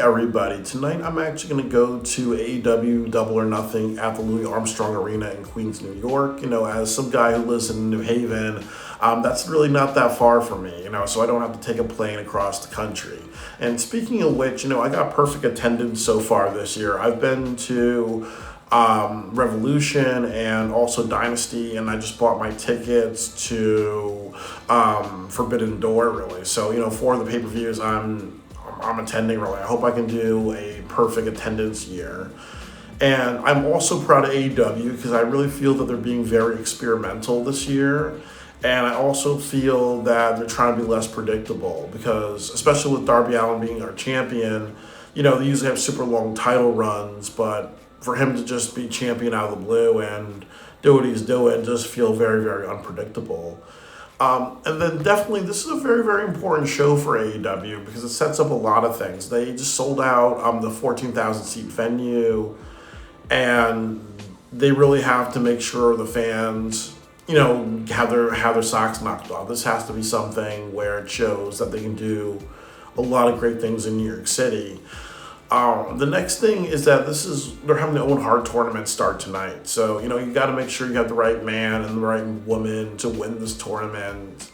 everybody? Tonight I'm actually going to go to AEW Double or Nothing at the Louis Armstrong Arena in Queens, New York. As some guy who lives in New Haven, that's really not that far from me, so I don't have to take a plane across the country. And speaking of which, I got perfect attendance so far this year. I've been to Revolution and also Dynasty, and I just bought my tickets to Forbidden Door, really. So, for the pay-per-views I'm attending, really. I hope I can do a perfect attendance year. And I'm also proud of AEW because I really feel that they're being very experimental this year. And I also feel that they're trying to be less predictable because, especially with Darby Allin being our champion, they usually have super long title runs, but for him to just be champion out of the blue and do what he's doing just feel very, very unpredictable. And then definitely this is a very, very important show for AEW because it sets up a lot of things. They just sold out the 14,000 seat venue, and they really have to make sure the fans, have their socks knocked off. This has to be something where it shows that they can do a lot of great things in New York City. The next thing is that they're having the Owen Hart tournament start tonight. So, you got to make sure you have the right man and the right woman to win this tournament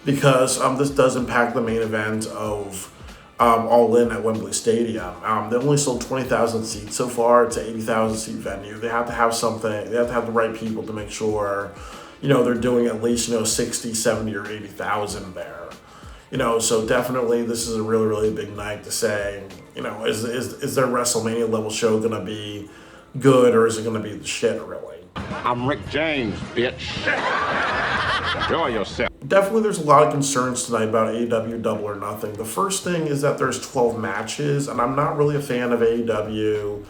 because this does impact the main event of All In at Wembley Stadium. They only sold 20,000 seats so far. It's an 80,000 seat venue. They have to have something. They have to have the right people to make sure, they're doing at least, 60, 70, or 80,000 there. So definitely this is a really, really big night to say, is their WrestleMania level show going to be good or is it going to be the shit, really? I'm Rick James, bitch. Enjoy yourself. Definitely there's a lot of concerns tonight about AEW Double or Nothing. The first thing is that there's 12 matches, and I'm not really a fan of AEW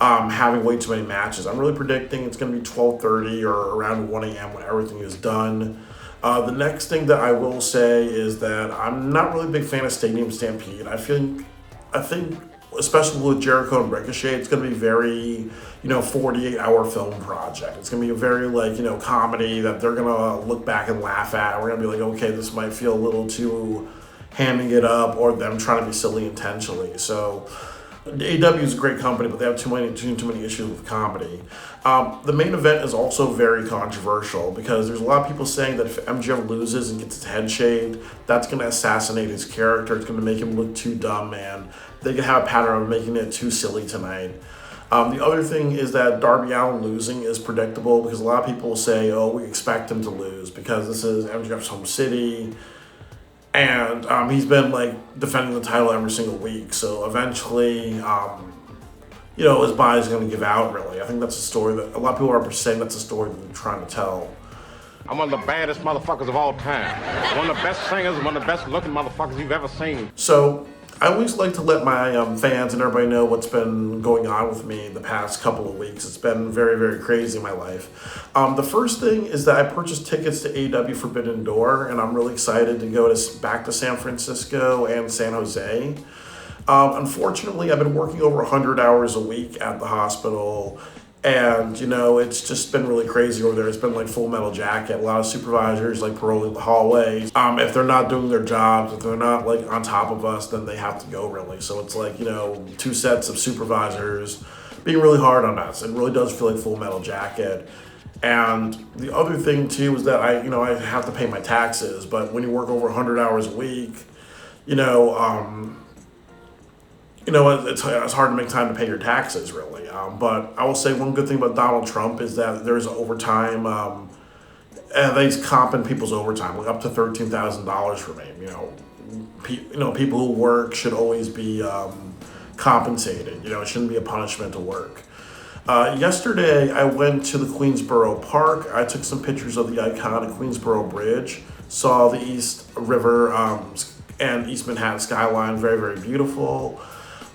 having way too many matches. I'm really predicting it's going to be 12:30 or around 1 a.m. when everything is done. The next thing that I will say is that I'm not really a big fan of Stadium Stampede. I think, especially with Jericho and Ricochet, it's going to be very, 48-hour film project. It's going to be a very, comedy that they're going to look back and laugh at. We're going to be like, okay, this might feel a little too hamming it up or them trying to be silly intentionally. So AEW is a great company, but they have too many issues with comedy. The main event is also very controversial because there's a lot of people saying that if MJF loses and gets his head shaved, that's going to assassinate his character. It's going to make him look too dumb, man. They could have a pattern of making it too silly tonight. The other thing is that Darby Allin losing is predictable because a lot of people say, oh, we expect him to lose because this is MJF's home city. And he's been defending the title every single week. So eventually, his body's going to give out, really. I think that's a story that a lot of people are saying that's a story that they're trying to tell. I'm one of the baddest motherfuckers of all time. One of the best singers, one of the best looking motherfuckers you've ever seen. So I always like to let my fans and everybody know what's been going on with me the past couple of weeks. It's been very, very crazy in my life. The first thing is that I purchased tickets to AEW Forbidden Door, and I'm really excited to go back to San Francisco and San Jose. Unfortunately, I've been working over 100 hours a week at the hospital, and, it's just been really crazy over there. It's been like Full Metal Jacket. A lot of supervisors, paroling the hallways. If they're not doing their jobs, if they're not, on top of us, then they have to go, really. So it's two sets of supervisors being really hard on us. It really does feel like Full Metal Jacket. And the other thing, too, is that I have to pay my taxes. But when you work over 100 hours a week, it's hard to make time to pay your taxes, really. But I will say one good thing about Donald Trump is that there's overtime. And he's comping people's overtime, up to $13,000 for me. People who work should always be compensated. It shouldn't be a punishment to work. Yesterday, I went to the Queensboro Park. I took some pictures of the iconic Queensboro Bridge, saw the East River and East Manhattan skyline, very, very beautiful.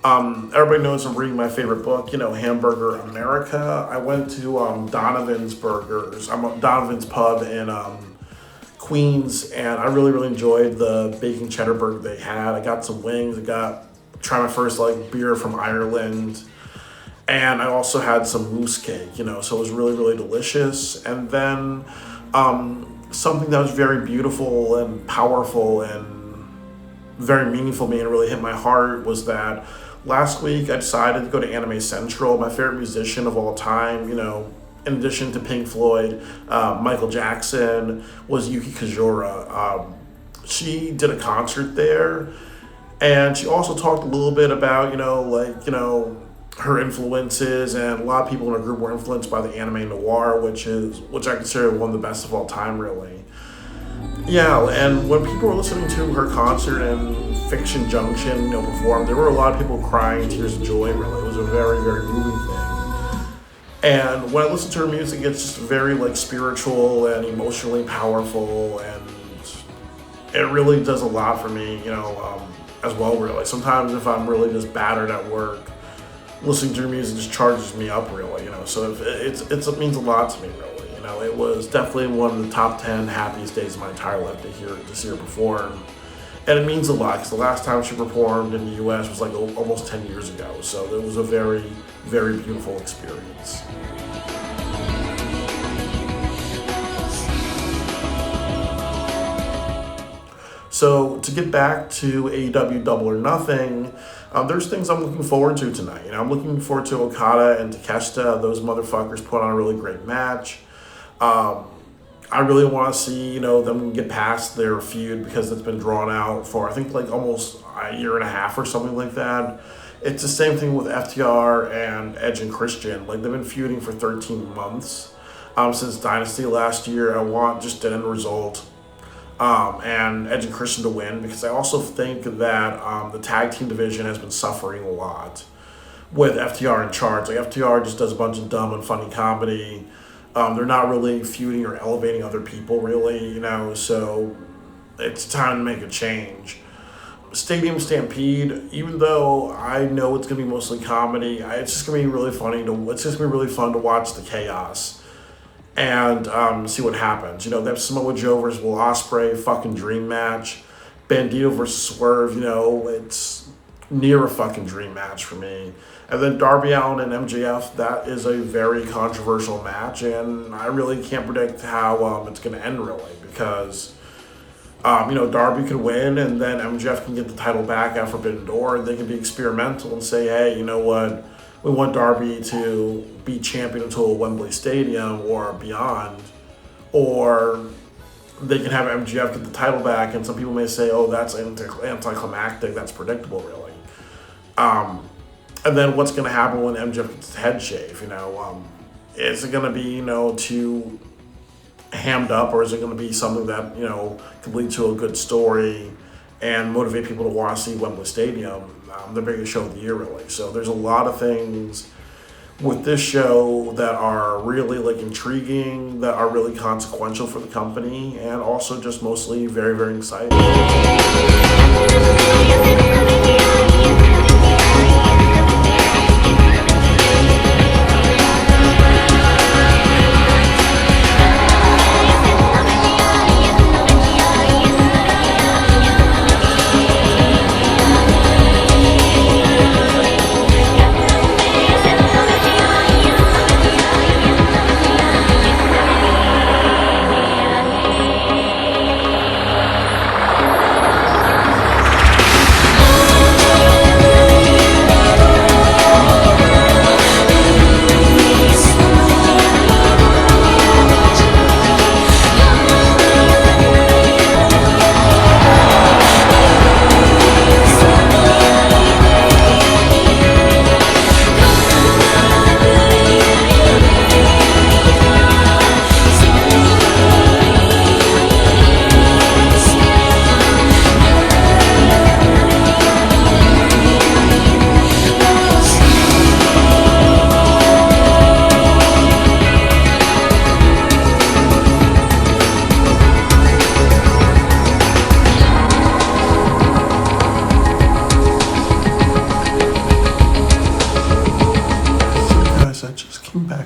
Everybody knows I'm reading my favorite book, Hamburger America. I went to Donovan's Pub in Queens, and I really, really enjoyed the bacon cheddar burger they had. I got some wings. Tried my first beer from Ireland, and I also had some mousse cake, so it was really, really delicious. And then something that was very beautiful and powerful and very meaningful to me and really hit my heart was that Last week, I decided to go to Anime Central. My favorite musician of all time, in addition to Pink Floyd, Michael Jackson, was Yuki Kajura. She did a concert there, and she also talked a little bit about, her influences, and a lot of people in her group were influenced by the anime noir, which I consider one of the best of all time, really. Yeah, and when people were listening to her concert and Fiction Junction, perform, there were a lot of people crying tears of joy. Really, it was a very, very moving thing. And when I listen to her music, it's just very spiritual and emotionally powerful, and it really does a lot for me. As well. Really, sometimes if I'm really just battered at work, listening to her music just charges me up. Really, So it means a lot to me. Really. It was definitely one of the top 10 happiest days of my entire life to see her perform. And it means a lot because the last time she performed in the U.S. was almost 10 years ago. So it was a very, very beautiful experience. So to get back to AEW Double or Nothing, there's things I'm looking forward to tonight. I'm looking forward to Okada and Takeshita. Those motherfuckers put on a really great match. I really want to see, them get past their feud because it's been drawn out for, I think, almost a year and a half or something like that. It's the same thing with FTR and Edge and Christian. They've been feuding for 13 months since Dynasty last year. I want just an end result and Edge and Christian to win, because I also think that the tag team division has been suffering a lot with FTR in charge. FTR just does a bunch of dumb and funny comedy. They're not really feuding or elevating other people, really, so it's time to make a change. Stadium Stampede, even though I know it's going to be mostly comedy, it's just going to be really fun to watch the chaos and see what happens. They have Samoa Joe versus Will Ospreay, fucking dream match. Bandito versus Swerve, it's near a fucking dream match for me. And then Darby Allin and MJF, that is a very controversial match, and I really can't predict how it's going to end, really, because, Darby could win, and then MJF can get the title back at Forbidden Door, and they can be experimental and say, hey, you know what, we want Darby to be champion until Wembley Stadium or beyond, or they can have MJF get the title back, and some people may say, oh, that's anticlimactic, that's predictable, really. And then what's going to happen when MJF gets his head shaved? Is it going to be, too hammed up, or is it going to be something that, could lead to a good story and motivate people to want to see Wembley Stadium, the biggest show of the year, really? So there's a lot of things with this show that are really intriguing, that are really consequential for the company, and also just mostly very, very exciting.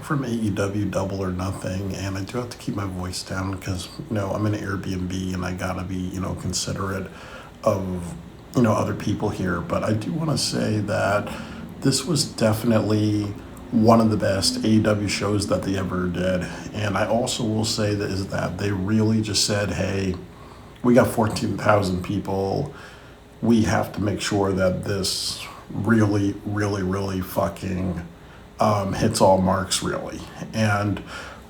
From AEW Double or Nothing, and I do have to keep my voice down because I'm in an Airbnb and I gotta be considerate of other people here. But I do want to say that this was definitely one of the best AEW shows that they ever did, and I also will say that they really just said, hey, we got 14,000 people, we have to make sure that this really, really, really fucking hits all marks, really. And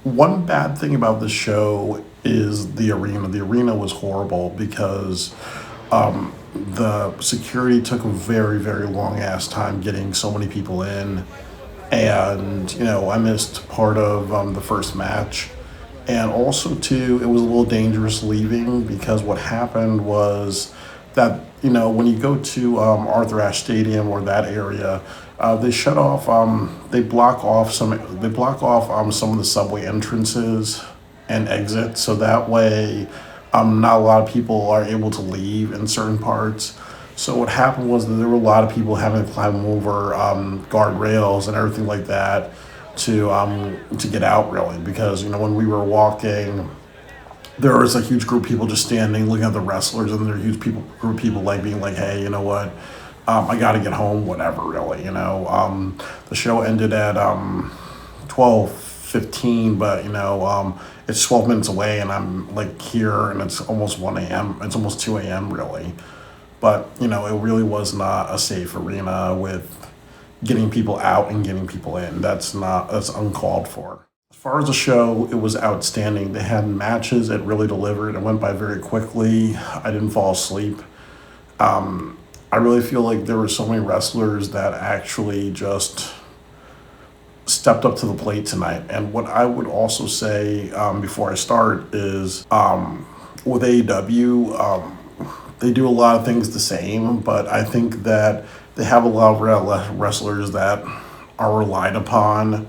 one bad thing about the show is the arena. The arena was horrible because the security took a very, very long ass time getting so many people in. And, I missed part of the first match. And also, too, it was a little dangerous leaving because what happened was that, when you go to Arthur Ashe Stadium or that area, they shut off, they block off some of the subway entrances and exits, so that way not a lot of people are able to leave in certain parts. So what happened was that there were a lot of people having to climb over guardrails and everything like that to get out, really, because when we were walking, there was a huge group of people just standing looking at the wrestlers, and there were a huge group of people like being like, hey, you know what, I gotta get home, whatever, really. The show ended at 12:15, but it's 12 minutes away, and I'm like here, and it's almost 1 a.m. It's almost 2 a.m. really. But it really was not a safe arena with getting people out and getting people in. That's uncalled for. As far as the show, it was outstanding. They had matches, it really delivered. It went by very quickly. I didn't fall asleep. I really feel like there were so many wrestlers that actually just stepped up to the plate tonight. And what I would also say before I start is with AEW, they do a lot of things the same, but I think that they have a lot of wrestlers that are relied upon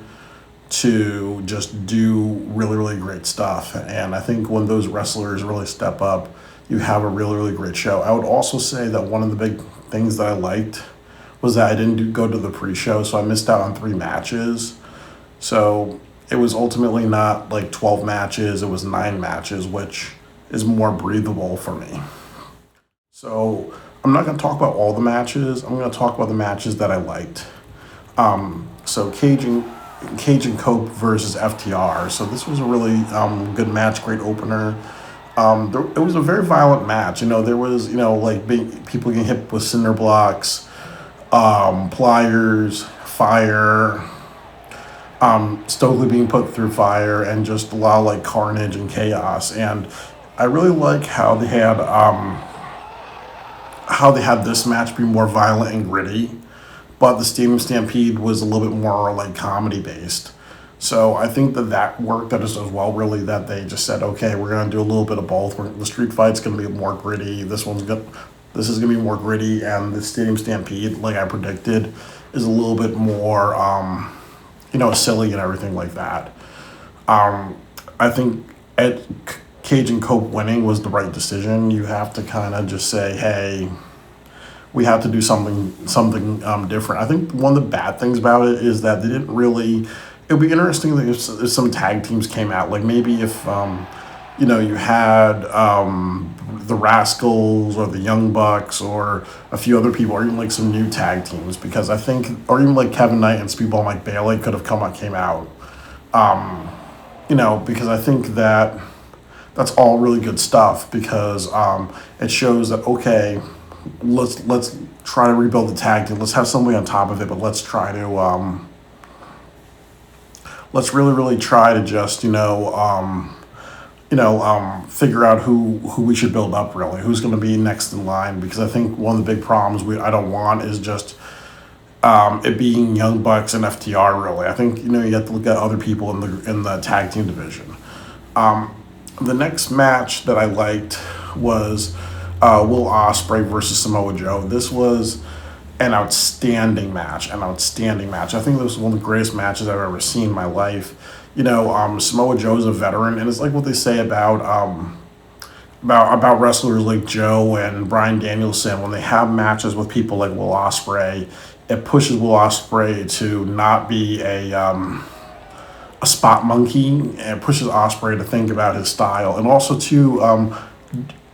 to just do really, really great stuff. And I think when those wrestlers really step up, you have a really, really great show. I would also say that one of the big things that I liked was that I didn't go to the pre-show, so I missed out on 3 matches. So it was ultimately not like 12 matches, it was 9 matches, which is more breathable for me. So I'm not going to talk about all the matches. I'm going to talk about the matches that I liked. So Cage and Cope versus FTR. So this was a really good match, great opener. It was a very violent match. There was like people getting hit with cinder blocks, pliers, fire, Stokely being put through fire, and just a lot of like carnage and chaos. And I really like how they had this match be more violent and gritty, but the Stadium Stampede was a little bit more like comedy based. So I think that worked out as well, really, that they just said, okay, we're going to do a little bit of both. The street fight's going to be more gritty. This is going to be more gritty, and the Stadium Stampede, like I predicted, is a little bit more, silly and everything like that. I think Cage and Cope winning was the right decision. You have to kind of just say, hey, we have to do something different. I think one of the bad things about it is that they didn't really. It would be interesting if some tag teams came out, like maybe if you had the Rascals or the Young Bucks or a few other people, or even like some new tag teams, because I think, or even like Kevin Knight and Speedball Mike Bailey could have came out, because I think that that's all really good stuff, because it shows that, okay, let's try to rebuild the tag team. Let's have somebody on top of it, but let's try to let's really try to just figure out who we should build up, really, who's going to be next in line, because I think one of the big problems I don't want is just it being Young Bucks and FTR, really. I think you have to look at other people in the tag team division. The next match that I liked was Will Ospreay versus Samoa Joe. This was an outstanding match. I think this was one of the greatest matches I've ever seen in my life. Samoa Joe's a veteran, and it's like what they say about wrestlers like Joe and Bryan Danielson. When they have matches with people like Will Ospreay, it pushes Will Ospreay to not be a spot monkey, and it pushes Ospreay to think about his style. And also, too,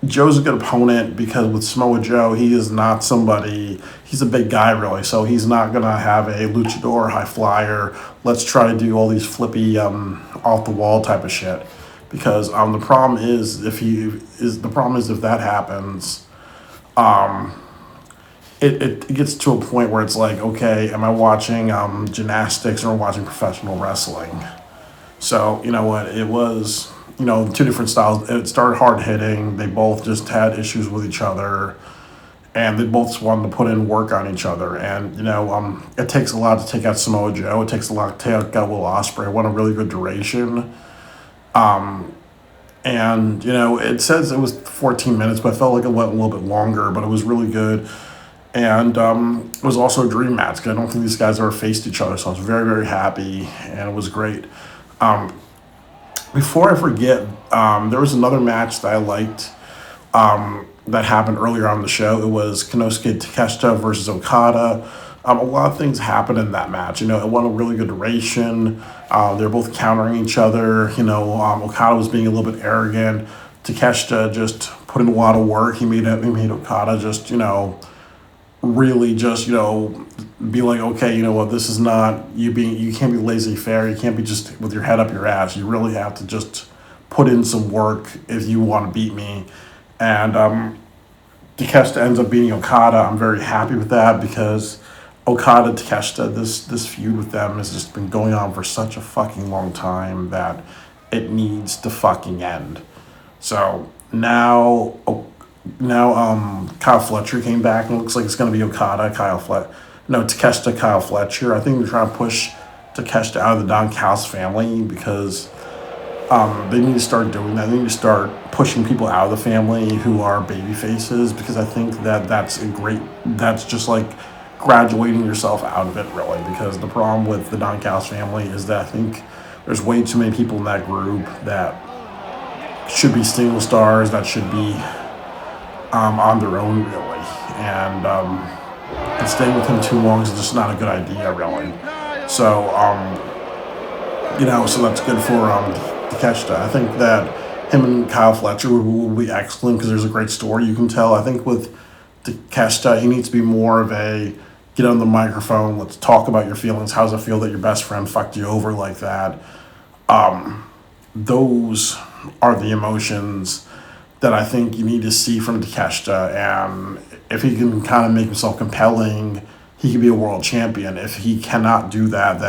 Joe's a good opponent, because with Samoa Joe, he is not somebody, he's a big guy, really, so he's not going to have a luchador, high flyer, let's try to do all these flippy, off-the-wall type of shit. Because the problem is if that happens, it gets to a point where it's like, okay, am I watching gymnastics or watching professional wrestling? So, you know what, it was, two different styles. It started hard hitting. They both just had issues with each other, and they both wanted to put in work on each other. And, it takes a lot to take out Samoa Joe. It takes a lot to take out Will Ospreay. It went a really good duration. And, it says it was 14 minutes, but I felt like it went a little bit longer, but it was really good. And it was also a dream match because I don't think these guys ever faced each other. So I was very, very happy, and it was great. Before I forget, there was another match that I liked that happened earlier on the show. It was Konosuke Takeshita versus Okada. A lot of things happened in that match. It went a really good duration. They're both countering each other. Okada was being a little bit arrogant. Takeshita just put in a lot of work. He made Okada just, really just, be like, okay, you know what, this is not, you can't be laissez-faire. You can't be just with your head up your ass. You really have to just put in some work if you want to beat me. And Takeshita ends up beating Okada. I'm very happy with that because Okada, Takeshita, this feud with them has just been going on for such a fucking long time that it needs to fucking end. So now Kyle Fletcher came back and it looks like it's going to be Takeshita, Kyle Fletcher. I think they're trying to push Takeshita out of the Don Callis family because they need to start doing that. They need to start pushing people out of the family who are baby faces because I think that's just like graduating yourself out of it, really, because the problem with the Don Callis family is that I think there's way too many people in that group that should be single stars, that should be on their own, really. And staying with him too long is just not a good idea, really. So, so that's good for Takeshita. I think that him and Kyle Fletcher will be excellent because there's a great story you can tell. I think with Takeshita, he needs to be more of a get on the microphone, let's talk about your feelings. How does it feel that your best friend fucked you over like that? Those are the emotions that I think you need to see from Takeshita, and if he can kind of make himself compelling, he could be a world champion. If he cannot do that,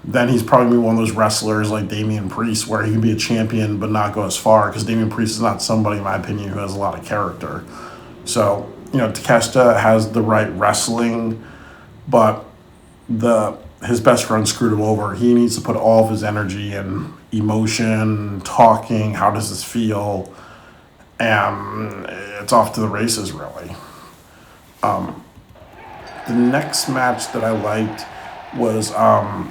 then he's probably one of those wrestlers like Damian Priest, where he can be a champion but not go as far, because Damian Priest is not somebody, in my opinion, who has a lot of character. So, Takeshita has the right wrestling, but his best friend screwed him over. He needs to put all of his energy and emotion, talking, how does this feel, and it's off to the races, really. The next match that I liked was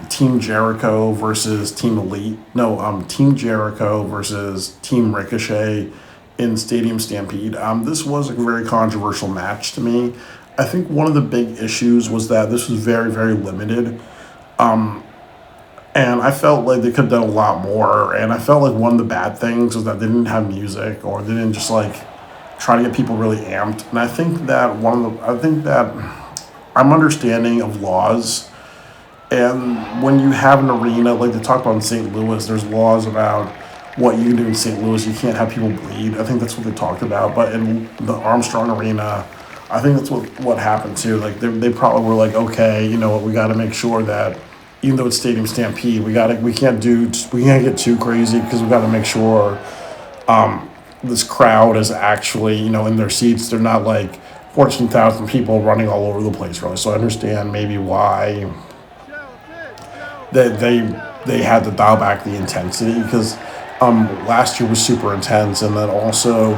Team Jericho versus Team Elite. No, Team Jericho versus Team Ricochet in Stadium Stampede. This was a very controversial match to me. I think one of the big issues was that this was very, very limited. And I felt like they could have done a lot more. And I felt like one of the bad things was that they didn't have music, or they didn't just like try to get people really amped. And I think that I'm understanding of laws. And when you have an arena, like they talked about in St. Louis, there's laws about what you do in St. Louis. You can't have people bleed. I think that's what they talked about. But in the Armstrong Arena, I think that's what happened too. Like they probably were like, okay, you know what, we got to make sure that even though it's Stadium Stampede, we can't get too crazy, because we got to make sure this crowd is actually, in their seats. They're not like 14,000 people running all over the place, really. So I understand maybe why they had to dial back the intensity, because last year was super intense, and then also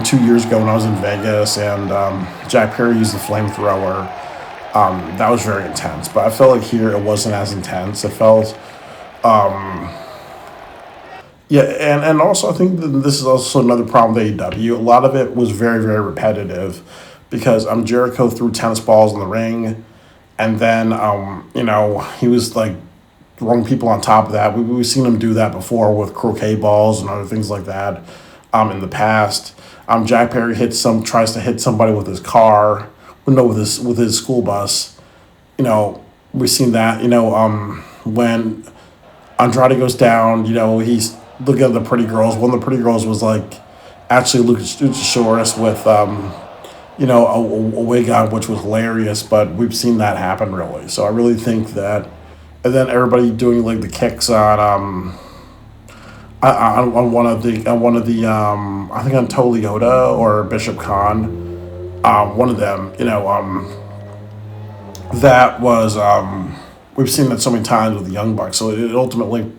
2 years ago when I was in Vegas and Jack Perry used the flamethrower, that was very intense. But I felt like here it wasn't as intense. It felt, and also I think that this is also another problem with AEW. A lot of it was very, very repetitive, because Jericho threw tennis balls in the ring, and then he was like throwing people on top of that. We've seen him do that before with croquet balls and other things like that in the past. Jack Perry tries to hit somebody with his car, with his school bus. We've seen that. When Andrade goes down, he's looking at the pretty girls. One of the pretty girls was like actually Lucas Luchasaurus a wig on, which was hilarious, but we've seen that happen really. So I really think that, and then everybody doing like the kicks on one of the I think on Toleota or Bishop Khan, one of them, that was we've seen that so many times with the Young Bucks. So it ultimately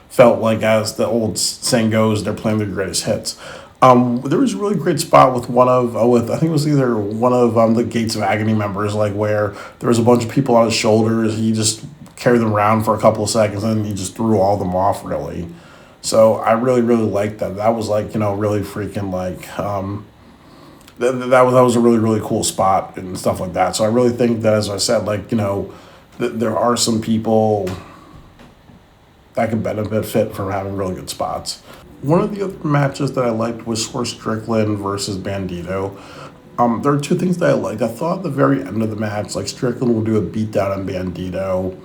felt like, as the old saying goes, they're playing their greatest hits. There was a really great spot with with I think it was either one of the Gates of Agony members, like where there was a bunch of people on his shoulders. He just carried them around for a couple of seconds, and then he just threw all of them off really. So I really really liked that. That was like really freaking like that was a really really cool spot and stuff like that. So I really think that, as I said, like there are some people that could benefit from having really good spots. One of the other matches that I liked was Strickland versus Bandito. There are two things that I liked. I thought at the very end of the match, like Strickland will do a beatdown on Bandito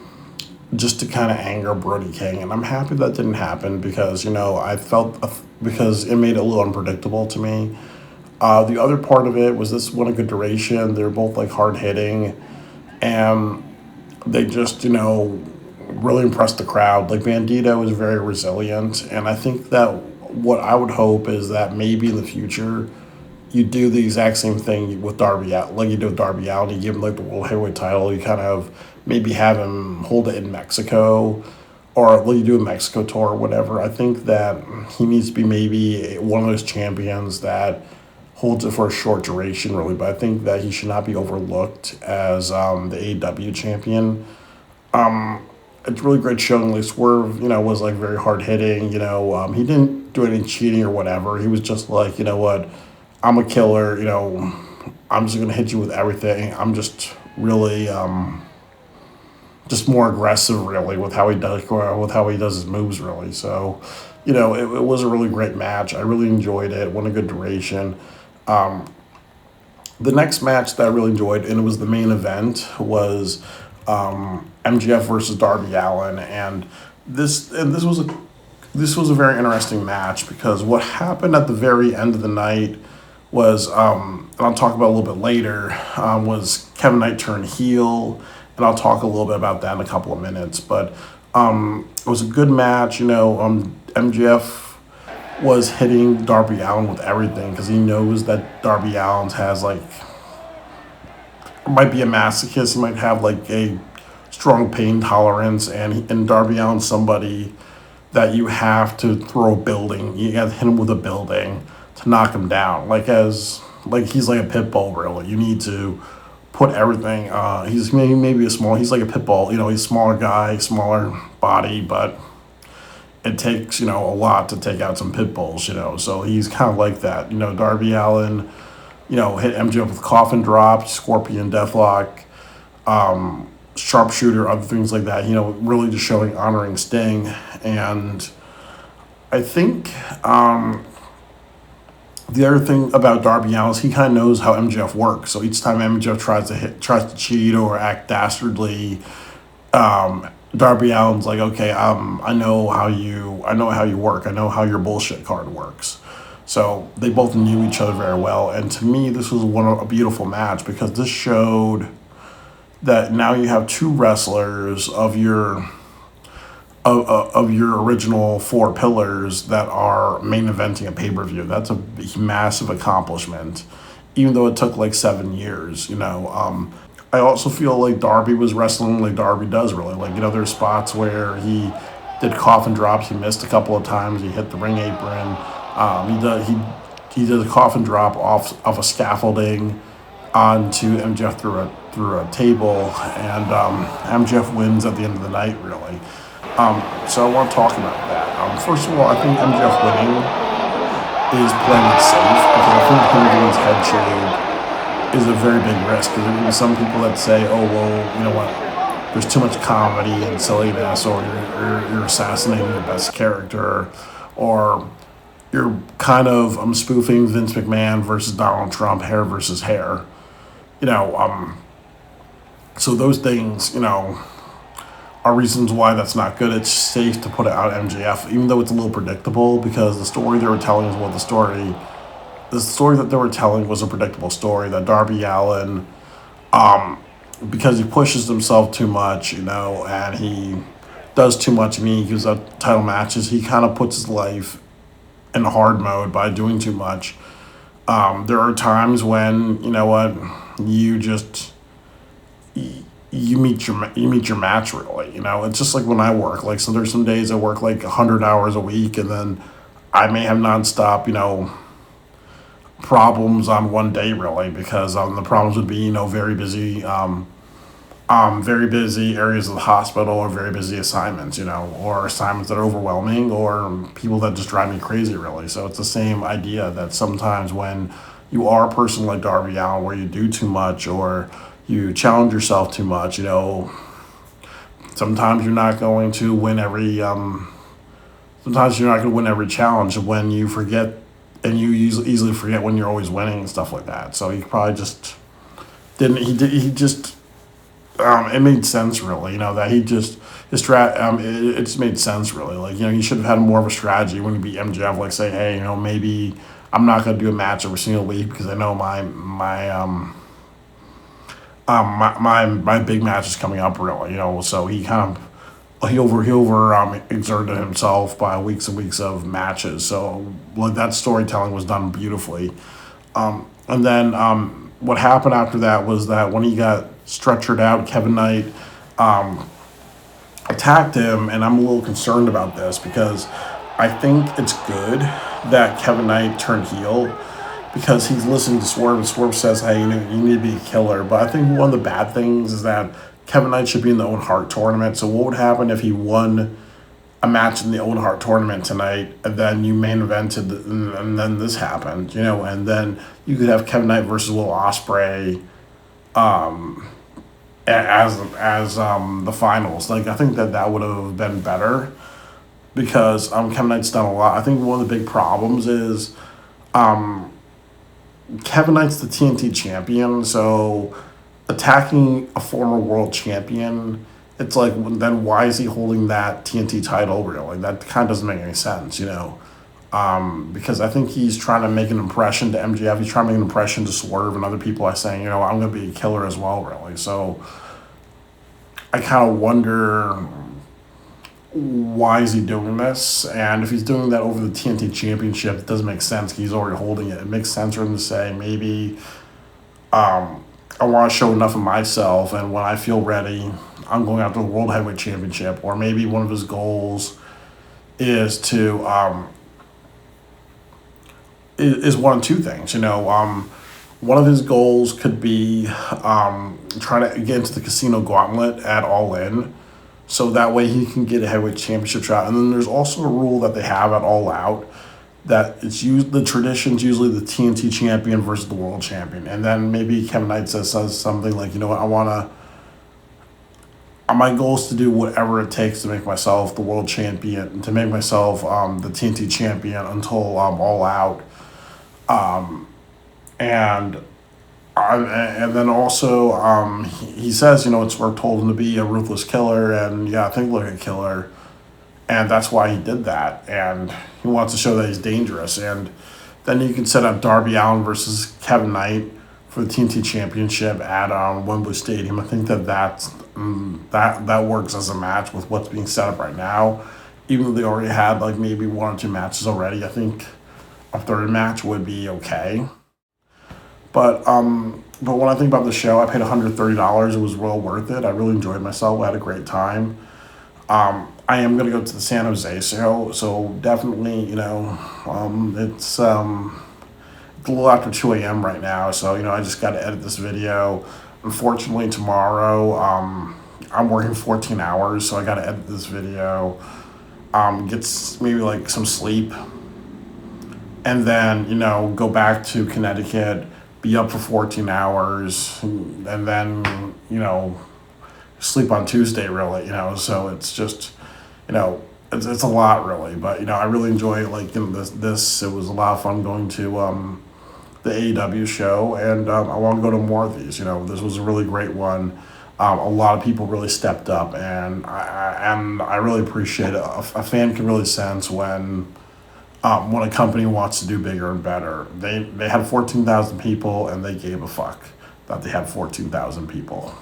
just to kind of anger Brody King, and I'm happy that didn't happen because I felt because it made it a little unpredictable to me. The other part of it was this went a good duration. They're both like hard hitting, and they just really impressed the crowd. Like Bandito is very resilient, and I think that what I would hope is that maybe in the future you do the exact same thing with Darby out, like you do with Darby Allin. You give him like the world heavyweight title. You kind of maybe have him hold it in Mexico, or like you do a Mexico tour or whatever. I think that he needs to be maybe one of those champions that holds it for a short duration, really. But I think that he should not be overlooked as the AEW champion. It's really great showing. Like Swerve, was like very hard hitting. He didn't do any cheating or whatever. He was just like, what, I'm a killer. I'm just gonna hit you with everything. I'm just really just more aggressive, really, with how he does his moves, really. So, it was a really great match. I really enjoyed it. Won a good duration. The next match that I really enjoyed, and it was the main event, was MJF versus Darby Allin, and this was a very interesting match because what happened at the very end of the night was, and I'll talk about a little bit later, was Kevin Knight turned heel, and I'll talk a little bit about that in a couple of minutes. But it was a good match. MJF was hitting Darby Allin with everything because he knows that Darby Allin has like might be a masochist. He might have like a strong pain tolerance, and Darby Allin's somebody that you have to throw a building. You got to hit him with a building to knock him down. Like he's like a pit bull, really. You need to put everything. He's maybe he's like a pit bull. He's a smaller guy, smaller body, but it takes a lot to take out some pit bulls. So he's kind of like that. Darby Allin, hit MJF with coffin drop, scorpion deathlock, sharpshooter, other things like that. Really just honoring Sting. And I think the other thing about Darby Allin is he kind of knows how MJF works. So each time MJF tries to cheat or act dastardly, Darby Allin's like, okay, I know how you work. I know how your bullshit card works. So they both knew each other very well. And to me, this was a beautiful match because this showed that now you have two wrestlers of your original four pillars that are main eventing a pay-per-view. That's a massive accomplishment, even though it took like 7 years. I also feel like Darby was wrestling like Darby does, really. Like, there's spots where he did coffin drops. He missed a couple of times. He hit the ring apron. He did a coffin drop off of a scaffolding onto MJF through a table, and MJF wins at the end of the night, really. So I want to talk about that. First of all, I think MJF winning is playing it safe because I think him getting his head shaved is a very big risk. Because there are some people that say, oh, well, you know what, there's too much comedy and silliness, or you're assassinating your best character, or you're kind of spoofing Vince McMahon versus Donald Trump, hair versus hair. So those things, are reasons why that's not good. It's safe to put it out MJF, even though it's a little predictable because the story they were telling is what the story the story that they were telling was a predictable story that Darby Allin, because he pushes himself too much, and he does too much and he gives up title matches, he kind of puts his life in hard mode by doing too much. There are times when, you just you meet your match really. It's just like when I work. Like, so there's some days I work like 100 hours a week, and then I may have nonstop, problems on one day really, because the problems would be, very busy areas of the hospital, or very busy assignments, or assignments that are overwhelming, or people that just drive me crazy really. So it's the same idea that sometimes when you are a person like Darby Allin, where you do too much or you challenge yourself too much, sometimes you're not going to win every challenge when you forget, and you easily forget when you're always winning and stuff like that. So he probably just didn't. He just. It made sense really. That he just it just made sense really. Like, you should have had more of a strategy when you beat MJF. Like, say, hey, maybe I'm not gonna do a match every single week because I know my big match is coming up really. So he kind of he over exerted himself by weeks and weeks of matches. So like that storytelling was done beautifully. And then what happened after that was that when he got stretchered out, Kevin Knight attacked him, and I'm a little concerned about this because I think it's good that Kevin Knight turned heel because he's listening to Swerve, and Swerve says, hey, you need to be a killer. But I think one of the bad things is that Kevin Knight should be in the Owen Hart tournament. So what would happen if he won a match in the Owen Hart tournament tonight, and then you main evented, and then this happened, and then you could have Kevin Knight versus Will Ospreay as the finals. Like, I think that would have been better because Kevin Knight's done a lot. I think one of the big problems is Kevin Knight's the TNT champion, so attacking a former world champion, it's like, then why is he holding that TNT title really? That kind of doesn't make any sense, because I think he's trying to make an impression to MJF. He's trying to make an impression to Swerve and other people by saying, I'm going to be a killer as well, really. So I kind of wonder, why is he doing this? And if he's doing that over the TNT Championship, it doesn't make sense. He's already holding it. It makes sense for him to say, maybe I want to show enough of myself, and when I feel ready, I'm going after the World Heavyweight Championship. Or maybe one of his goals is to is one of two things. One of his gols could be trying to get into the Casino Gauntlet at All In, so that way he can get a heavyweight championship shot. And then there's also a rule that they have at All Out that the tradition's usually the TNT champion versus the world champion. And then maybe Kevin Knight says something like, my goal is to do whatever it takes to make myself the world champion, to make myself the TNT champion until I'm All Out. And then also he says, we're told him to be a ruthless killer, and I think like a killer, and that's why he did that, and he wants to show that he's dangerous. And then you can set up Darby Allin versus Kevin Knight for the TNT Championship at Wembley Stadium. I think that works as a match with what's being set up right now. Even though they already had like maybe one or two matches already, I think a third match would be okay. But when I think about the show, I paid $130. It was well worth it. I really enjoyed myself. I had a great time. I am going to go to the San Jose show, so definitely, it's a little after 2 a.m. right now, so, I just got to edit this video. Unfortunately, tomorrow, I'm working 14 hours, so I got to edit this video, get maybe like some sleep, and then, go back to Connecticut, be up for 14 hours, and then, sleep on Tuesday, really, so it's just, it's a lot, really, but, I really enjoy, this, it was a lot of fun going to, the AEW show, and I want to go to more of these, this was a really great one. A lot of people really stepped up, and I really appreciate it. A fan can really sense when when a company wants to do bigger and better. They had 14,000 people and they gave a fuck that they had 14,000 people.